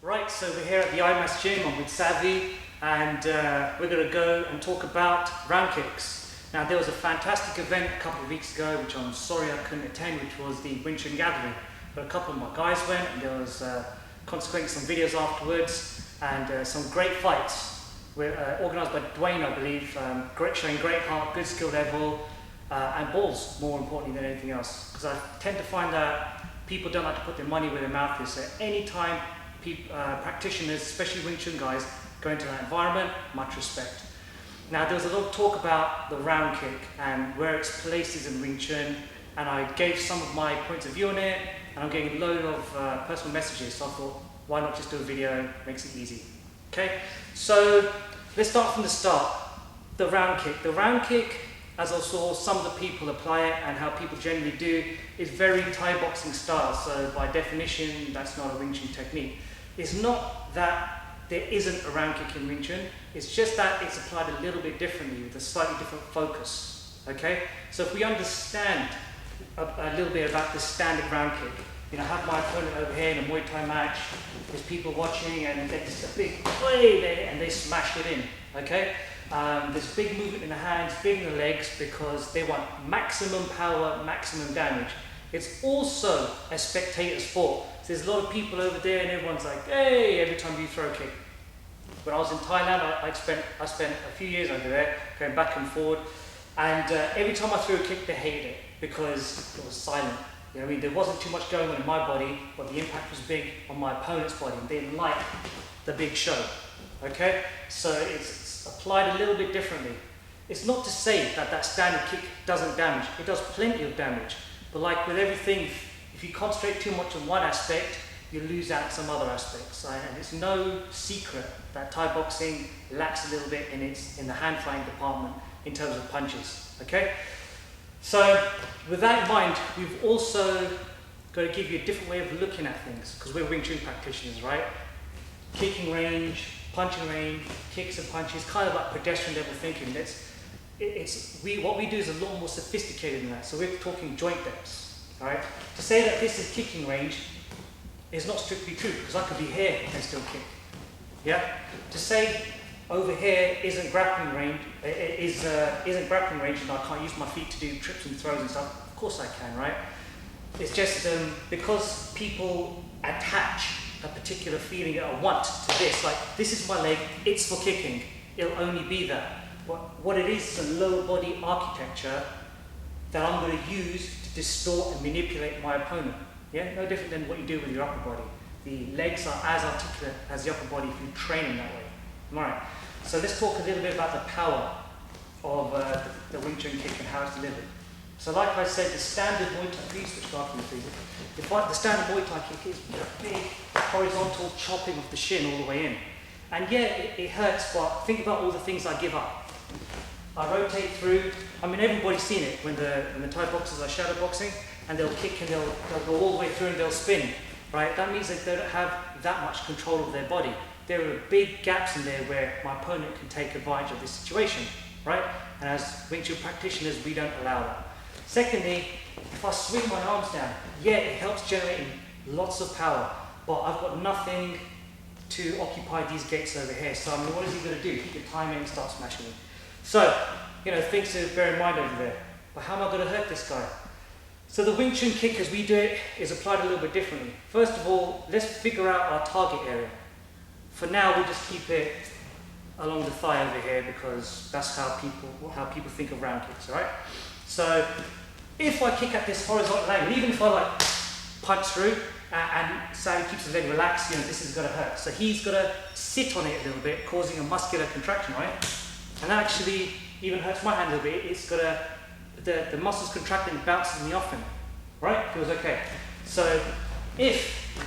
Right, so we're here at the IMAS gym. I'm with Savvy, and we're going to go and talk about round kicks. Now, there was a fantastic event a couple of weeks ago, which I'm sorry I couldn't attend, which was the Wing Chun gathering. But a couple of my guys went, and there was consequently some videos afterwards, and some great fights. We're organised by Dwayne, I believe, showing great heart, good skill level, and balls, more importantly than anything else. Because I tend to find that people don't like to put their money where their mouth is. So anytime practitioners, especially Wing Chun guys, go into that environment, much respect. Now, there was a lot of talk about the round kick and where its place is in Wing Chun, and I gave some of my points of view on it, and I'm getting a load of personal messages, so I thought, why not just do a video, makes it easy. Okay, so let's start from the start. The round kick. The round kick, as I saw some of the people apply it and how people generally do, is very Thai boxing style, so by definition, that's not a Wing Chun technique. It's not that there isn't a round kick in Wing Chun, it's just that it's applied a little bit differently with a slightly different focus, okay? So if we understand a little bit about the standard round kick, you know, I have my opponent over here in a Muay Thai match, there's people watching and there's a big play there and they smash it in, okay? There's big movement in the hands, big in the legs because they want maximum power, maximum damage. It's also a spectator sport. So there's a lot of people over there and everyone's like, hey, every time you throw a kick. When I was in Thailand, I spent a few years over there, going back and forward, and every time I threw a kick, they hated it because it was silent. You know what I mean? There wasn't too much going on in my body, but the impact was big on my opponent's body, and they liked the big show. Okay? So it's applied a little bit differently. It's not to say that that standard kick doesn't damage. It does plenty of damage. But like with everything, if you concentrate too much on one aspect, you lose out some other aspects. And it's no secret that Thai boxing lacks a little bit in the hand fighting department in terms of punches. Okay? So with that in mind, we've also got to give you a different way of looking at things, because we're Wing Chun practitioners, right? Kicking range, punching range, kicks and punches, kind of like pedestrian level thinking. What we do is a lot more sophisticated than that. So we're talking joint depths, all right? To say that this is kicking range is not strictly true, because I could be here and still kick, yeah? To say over here isn't grappling range, isn't grappling range and I can't use my feet to do trips and throws and stuff, of course I can, right? It's just because people attach a particular feeling or want to this, like this is my leg, it's for kicking, it'll only be that. What it is a lower body architecture that I'm going to use to distort and manipulate my opponent. Yeah, no different than what you do with your upper body. The legs are as articulate as the upper body if you train in that way. Alright, so let's talk a little bit about the power of the Wing Chun kick and how it's delivered. So like I said, the standard Muay Thai, please switch to after me please. The standard Muay Thai kick is a big horizontal chopping of the shin all the way in. And yeah, it hurts, but think about all the things I give up. I rotate through. I mean, everybody's seen it when the Thai boxers are shadow boxing, and they'll kick and they'll go all the way through and they'll spin, right? That means that they don't have that much control of their body. There are big gaps in there where my opponent can take advantage of this situation, right? And as Wing Chun practitioners, we don't allow that. Secondly, if I swing my arms down, yeah, it helps generating lots of power, but I've got nothing to occupy these gates over here. So I mean, what is he going to do? He can time in and start smashing me. So, you know, things to bear in mind over there. But how am I going to hurt this guy? So the Wing Chun kick, as we do it, is applied a little bit differently. First of all, let's figure out our target area. For now, we'll just keep it along the thigh over here because that's how people think of round kicks, all right? So if I kick at this horizontal angle, even if I like punch through and Savvy keeps his leg relaxed, you know, this is going to hurt. So he's got to sit on it a little bit, causing a muscular contraction, right? And that actually even hurts my hand a little bit. It's got the muscles contract and bounces me off him, right? Feels okay. So if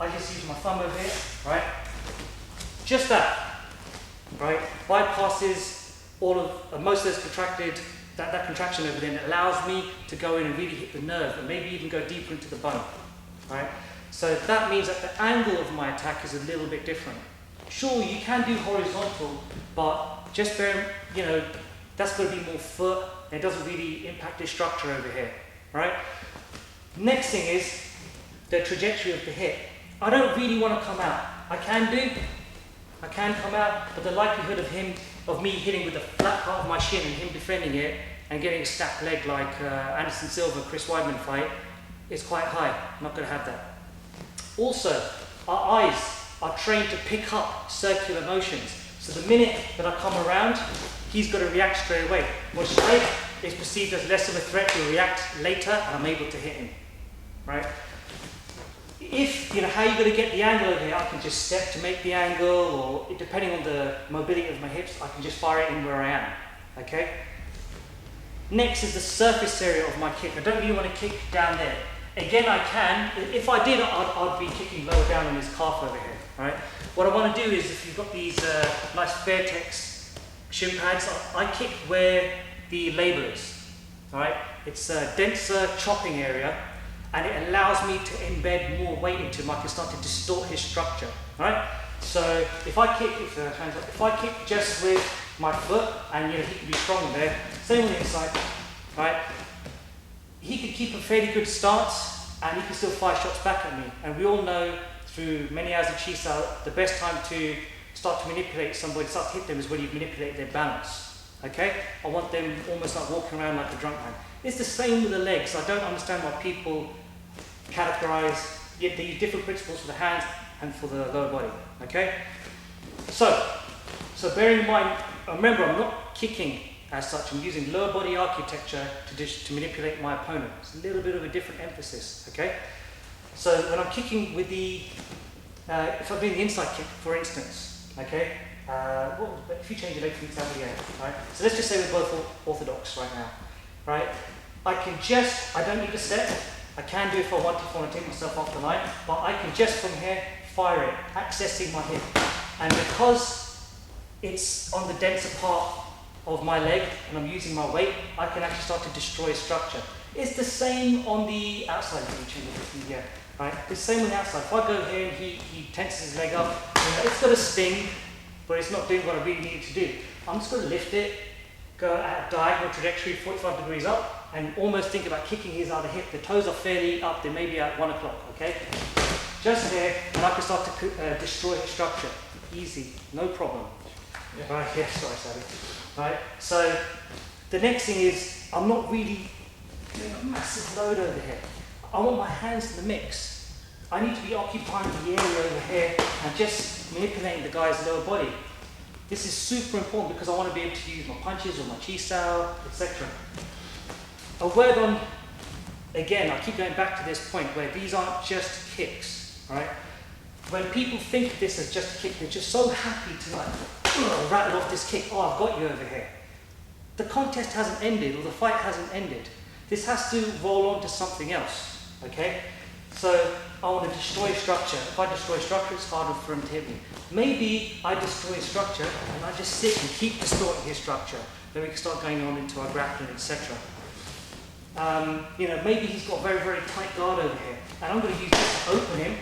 I just use my thumb over here, right? Just that, right? Bypasses all of most of those that contraction over there, and it allows me to go in and really hit the nerve and maybe even go deeper into the bone, right? So that means that the angle of my attack is a little bit different. Sure, you can do horizontal, but just bear, you know, that's going to be more foot, and it doesn't really impact the structure over here, right? Next thing is the trajectory of the hip. I don't really want to come out. I can come out, but the likelihood of me hitting with the flat part of my shin and him defending it and getting a stacked leg like Anderson Silva, Chris Weidman fight is quite high. I'm not going to have that. Also, our eyes are trained to pick up circular motions. So the minute that I come around, he's got to react straight away. When straight is perceived as less of a threat, he'll react later and I'm able to hit him, right? If, how you're going to get the angle over here, I can just step to make the angle, or depending on the mobility of my hips, I can just fire it in where I am, okay? Next is the surface area of my kick. I don't really want to kick down there. Again, I can. If I did, I'd be kicking lower down on his calf over here, right? What I want to do is, if you've got these nice Fairtex shin pads, I kick where the label is, all right? It's a denser chopping area, and it allows me to embed more weight into him. I can start to distort his structure, right? So if I kick just with my foot, and he can be strong there, same on the inside, right? He can keep a fairly good stance, and he can still fire shots back at me. And we all know through many hours of Chisao, the best time to start to manipulate somebody, start to hit them, is when you manipulate their balance, okay? I want them almost like walking around like a drunk man. It's the same with the legs. I don't understand why people categorize, yet they use different principles for the hands and for the lower body, okay? So bearing in mind, remember, I'm not kicking as such. I'm using lower body architecture to manipulate my opponent. It's a little bit of a different emphasis, okay? So when I'm kicking with the, if I'm doing the inside kick, for instance, okay? If you change your leg from inside to the end, right? So let's just say we're both orthodox right now, right? I don't need a step. I can do if I want to take myself off the line, but I can just from here fire it, accessing my hip. And because it's on the denser part of my leg and I'm using my weight, I can actually start to destroy structure. It's the same on the outside of the right? It's the same on the outside. If I go here and he tenses his leg up, it's got a sting, but it's not doing what I really need it to do. I'm just going to lift it, go at a diagonal trajectory, 45 degrees up, and almost think about kicking his other hip. The toes are fairly up, they may be at 1 o'clock, okay? Just here, and I can start to destroy his structure. Easy, no problem. Yeah. Right, yeah, sorry, Sally. Right, so the next thing is, I'm not really doing a massive load over here. I want my hands in the mix. I need to be occupying the area over here and just manipulating the guy's lower body. This is super important because I want to be able to use my punches or my chisao, etc. A word on, again, I keep going back to this point where these aren't just kicks, right? When people think of this as just a kick, they're just so happy to rattle off this kick. Oh, I've got you over here. The contest hasn't ended, or the fight hasn't ended. This has to roll on to something else, okay? So I want to destroy structure. If I destroy structure, it's harder for him to hit me. Maybe I destroy structure and I just sit and keep distorting his structure. Then we can start going on into our grappling, etc. Maybe he's got a very, very tight guard over here, and I'm going to use this to open him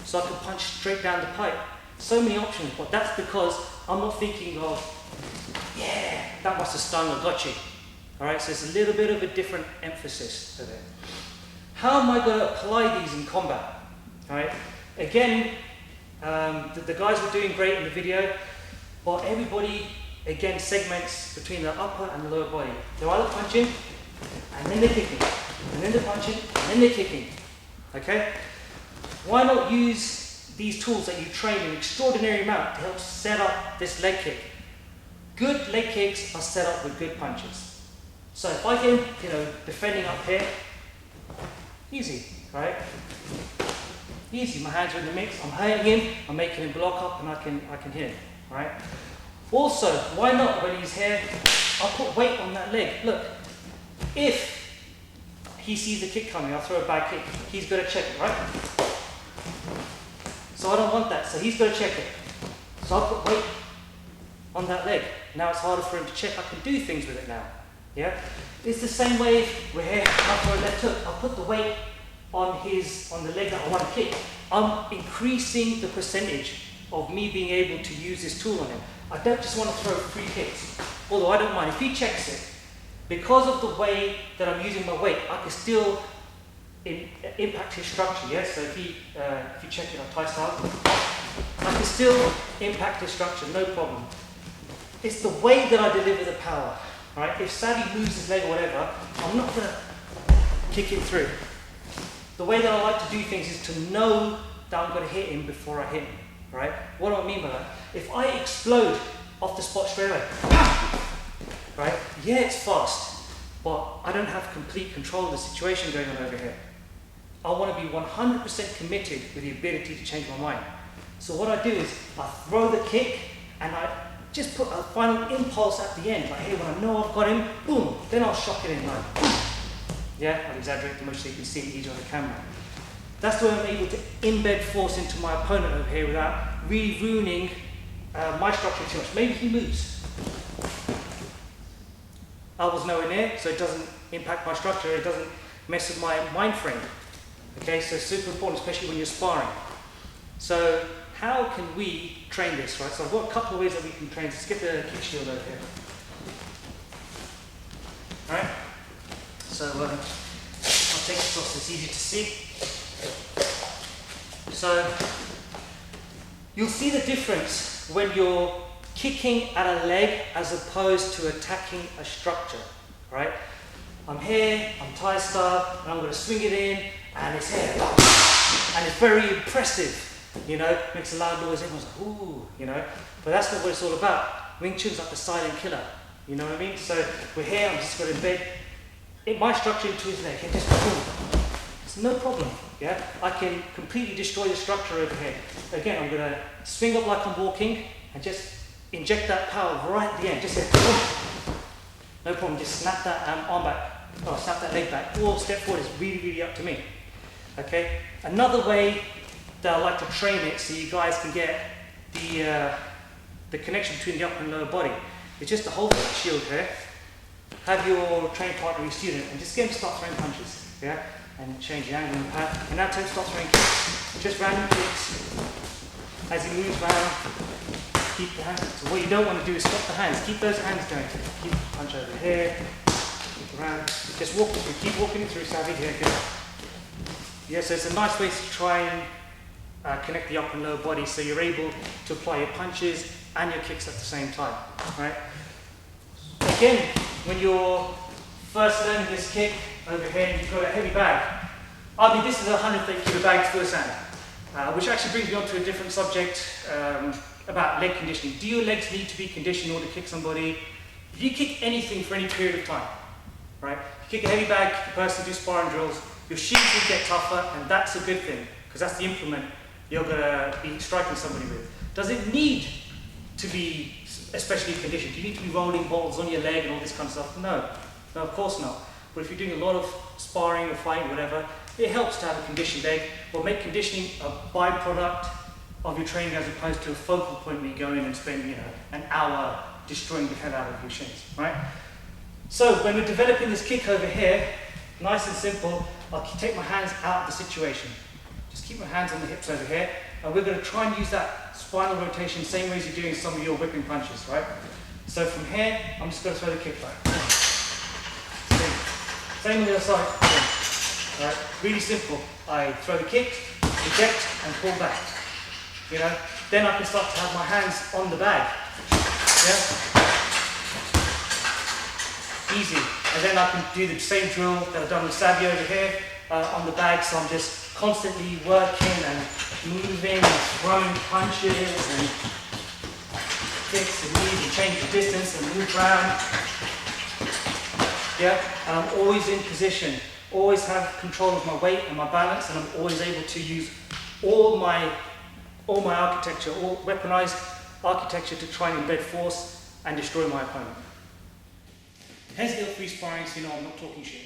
so I can punch straight down the pipe. So many options, but that's because I'm not thinking of, yeah, that must have stung or got you. All right, so it's a little bit of a different emphasis to it. How am I going to apply these in combat? All right, again, the guys were doing great in the video, but everybody, again, segments between the upper and the lower body. They're either punching, and then they're kicking, and then they're punching, and then they're kicking, okay? Why not use these tools that you train an extraordinary amount to help set up this leg kick? Good leg kicks are set up with good punches. So if I can, defending up here, easy, right? Easy, my hands are in the mix, I'm hurting him, I'm making him block up, and I can hit him, right? Also, why not, when he's here, I'll put weight on that leg. Look, if he sees the kick coming, I'll throw a bad kick, he's got to check it, right? So I don't want that, so he's got to check it. So I'll put weight on that leg. Now it's harder for him to check, I can do things with it now. Yeah? It's the same way if we're here, I'll throw a left hook, I'll put the weight on the leg that I want to kick. I'm increasing the percentage of me being able to use this tool on him. I don't just want to throw free kicks, although I don't mind. If he checks it, because of the way that I'm using my weight, I can still impact his structure. Yeah. So if you check it on Thai style, I can still impact his structure, no problem. It's the way that I deliver the power. Right? If Savvy moves his leg or whatever, I'm not going to kick it through. The way that I like to do things is to know that I'm going to hit him before I hit him. Right? What do I mean by that? If I explode off the spot straight away, right? Yeah, it's fast, but I don't have complete control of the situation going on over here. I want to be 100% committed with the ability to change my mind. So what I do is I throw the kick and I just put a final impulse at the end. Like here, when I know I've got him, boom, then I'll shock it in like, boom. Yeah, I'll exaggerate the most so you can see it easier on the camera. That's the way I'm able to embed force into my opponent over here without really ruining my structure too much. Maybe he moves. I was nowhere near, so it doesn't impact my structure, it doesn't mess with my mind frame. Okay, so super important, especially when you're sparring. So how can we train this, right? So I've got a couple of ways that we can train. Let's get the kick shield over here. Alright? So I'll take this off so it's easier to see. So you'll see the difference when you're kicking at a leg as opposed to attacking a structure, right? I'm here, I'm Thai style, and I'm going to swing it in, and it's here. And it's very impressive, you know, makes a loud noise, everyone's like, ooh, you know. But that's not what it's all about. Wing Chun's like the silent killer, you know what I mean? So we're here, I'm just going to embed my structure into his leg, and just boom. It's no problem, yeah? I can completely destroy the structure over here. Again, I'm going to swing up like I'm walking, and just inject that power right at the end. Just hit, boom. No problem, just snap that arm back, or snap that leg back, or step forward. Is really, really up to me. Okay? Another way that I like to train it so you guys can get the connection between the upper and lower body is just to hold that shield here, have your training partner, your student, and just get him to start throwing punches. Yeah? And change the angle and path. And now to start throwing kicks. Just random kicks. As he moves around, keep the hands. So what you don't want to do is stop the hands. Keep those hands going. Keep the punch over here. Keep around. Just walk it through. Keep walking it through, Savvy. Here, good. Yeah, so it's a nice way to try and connect the upper and lower body so you're able to apply your punches and your kicks at the same time. Right? Again, when you're first learning this kick over here and you've got a heavy bag. I mean, this is a 130 kilo bag first hand, which actually brings me on to a different subject about leg conditioning. Do your legs need to be conditioned in order to kick somebody? If you kick anything for any period of time, right? If you kick a heavy bag, kick a person, do sparring drills, your shins will get tougher, and that's a good thing, because that's the implement you're going to be striking somebody with. Does it need to be especially conditioned? Do you need to be rolling balls on your leg and all this kind of stuff? No, of course not. But if you're doing a lot of sparring or fighting, whatever, it helps to have a conditioned leg, or make conditioning a byproduct of your training as opposed to a focal point where you go in and spend, you know, an hour destroying the hell out of your shins, right? So when we're developing this kick over here, nice and simple, I'll take my hands out of the situation. Just keep my hands on the hips over here, and we're going to try and use that spinal rotation same way as you're doing some of your whipping punches, right? So from here, I'm just going to throw the kick back. Same on the other side. Alright, really simple. I throw the kick, eject, and pull back. You know, then I can start to have my hands on the bag. Yeah? Easy. And then I can do the same drill that I've done with Savvy over here on the bag. So I'm just constantly working and moving and throwing punches and kicks and knees and change the distance and move around. Yeah, and I'm always in position, always have control of my weight and my balance, and I'm always able to use all my architecture, all weaponized architecture to try and embed force and destroy my opponent. Here's the free sparring, so you know I'm not talking shit.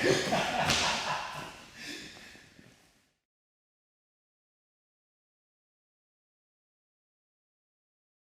you.